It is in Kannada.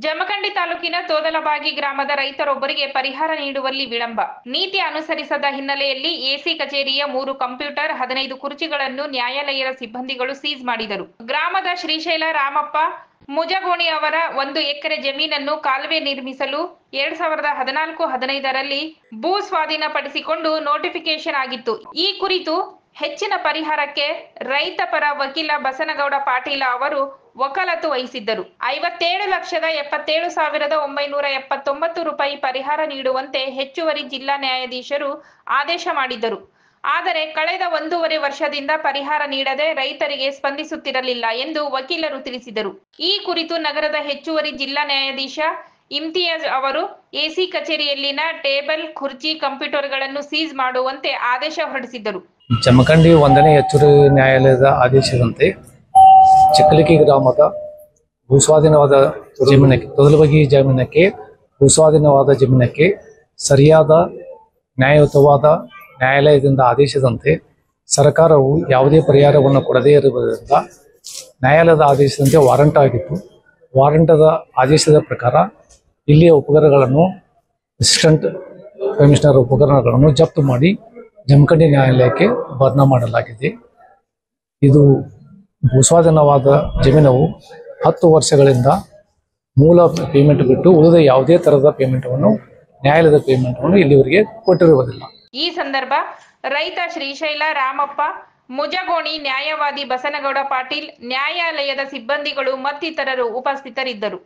ಜಮಖಂಡಿ ತಾಲೂಕಿನ ತೋದಲಬಾಗಿ ಗ್ರಾಮದ ರೈತರೊಬ್ಬರಿಗೆ ಪರಿಹಾರ ನೀಡುವಲ್ಲಿ ವಿಳಂಬ. ನೀತಿ ಅನುಸರಿಸದ ಹಿನ್ನೆಲೆಯಲ್ಲಿ ಎಸಿ ಕಚೇರಿಯ 3 ಕಂಪ್ಯೂಟರ್, 15 ಕುರ್ಚಿಗಳನ್ನು ನ್ಯಾಯಾಲಯದ ಸಿಬ್ಬಂದಿಗಳು ಸೀಜ್ ಮಾಡಿದರು. ಗ್ರಾಮದ ಶ್ರೀಶೈಲ ರಾಮಪ್ಪ ಮುಜಗೋಣಿ ಅವರ 1 ಎಕರೆ ಜಮೀನನ್ನು ಕಾಲುವೆ ನಿರ್ಮಿಸಲು 2014-15ರಲ್ಲಿ ಭೂ ಸ್ವಾಧೀನಪಡಿಸಿಕೊಂಡು ನೋಟಿಫಿಕೇಶನ್ ಆಗಿತ್ತು. ಈ ಕುರಿತು ಹೆಚ್ಚಿನ ಪರಿಹಾರಕ್ಕೆ ರೈತ ಪರ ವಕೀಲ ಬಸನಗೌಡ ಪಾಟೀಲ ಅವರು ವಕಾಲತ್ತು ವಹಿಸಿದ್ದರು. 57,77,979 ರೂಪಾಯಿ ಪರಿಹಾರ ನೀಡುವಂತೆ ಹೆಚ್ಚುವರಿ ಜಿಲ್ಲಾ ನ್ಯಾಯಾಧೀಶರು ಆದೇಶ ಮಾಡಿದ್ದರು. ಆದರೆ ಕಳೆದ 1.5 ವರ್ಷದಿಂದ ಪರಿಹಾರ ನೀಡದೆ ರೈತರಿಗೆ ಸ್ಪಂದಿಸುತ್ತಿರಲಿಲ್ಲ ಎಂದು ವಕೀಲರು ತಿಳಿಸಿದರು. ಈ ಕುರಿತು ನಗರದ ಹೆಚ್ಚುವರಿ ಜಿಲ್ಲಾ ನ್ಯಾಯಾಧೀಶ ಇಮ್ತಿಯಾಜ್ ಅವರು ಎಸಿ ಕಚೇರಿಯಲ್ಲಿನ ಟೇಬಲ್, ಕುರ್ಚಿ, ಕಂಪ್ಯೂಟರ್ಗಳನ್ನು ಸೀಜ್ ಮಾಡುವಂತೆ ಆದೇಶ ಹೊರಡಿಸಿದ್ದರು. ಜಮಖಂಡಿ 1ನೇ ಹೆಚ್ಚುವರಿ ನ್ಯಾಯಾಲಯದ ಆದೇಶದಂತೆ ಚಿಕ್ಕಲಿಗಿ ಗ್ರಾಮದ ಭೂಸ್ವಾಧೀನವಾದ ಜಮೀನಕ್ಕೆ, ತೊದಲಬಾಗಿ ಜಮೀನಕ್ಕೆ, ಭೂಸ್ವಾಧೀನವಾದ ಜಮೀನಕ್ಕೆ ಸರಿಯಾದ ನ್ಯಾಯಯುತವಾದ ನ್ಯಾಯಾಲಯದಿಂದ ಆದೇಶದಂತೆ ಸರ್ಕಾರವು ಯಾವುದೇ ಪರಿಹಾರವನ್ನು ಕೊಡದೇ ಇರುವುದರಿಂದ ನ್ಯಾಯಾಲಯದ ಆದೇಶದಂತೆ ವಾರಂಟ್ ಆಗಿತ್ತು. ವಾರಂಟದ ಆದೇಶದ ಪ್ರಕಾರ ಇಲ್ಲಿಯ ಉಪಕರಣಗಳನ್ನು, ಅಸಿಸ್ಟೆಂಟ್ ಕಮಿಷನರ್ ಉಪಕರಣಗಳನ್ನು ಜಪ್ತು ಮಾಡಿ ಜಮಖಂಡಿ ನ್ಯಾಯಾಲಯಕ್ಕೆ ಬರ್ನ ಮಾಡಲಾಗಿದೆ. ಇದು ಭೂಸ್ವಾಧೀನವಾದ ಜಮೀನವು 10 ವರ್ಷಗಳಿಂದ ಮೂಲ ಪೇಮೆಂಟ್ ಬಿಟ್ಟು ಉಳಿದ ಯಾವುದೇ ತರಹದ ಪೇಮೆಂಟನ್ನು, ನ್ಯಾಯಾಲಯದ ಪೇಮೆಂಟನ್ನು ಇಲ್ಲಿವರೆಗೆ ಕೊಟ್ಟಿರುವುದಿಲ್ಲ. ಈ ಸಂದರ್ಭ ರೈತ ಶ್ರೀಶೈಲ ರಾಮಪ್ಪ ಮುಜಗೋಣಿ, ನ್ಯಾಯವಾದಿ ಬಸನಗೌಡ ಪಾಟೀಲ್, ನ್ಯಾಯಾಲಯದ ಸಿಬ್ಬಂದಿಗಳು ಮತ್ತಿತರರು ಉಪಸ್ಥಿತರಿದ್ದರು.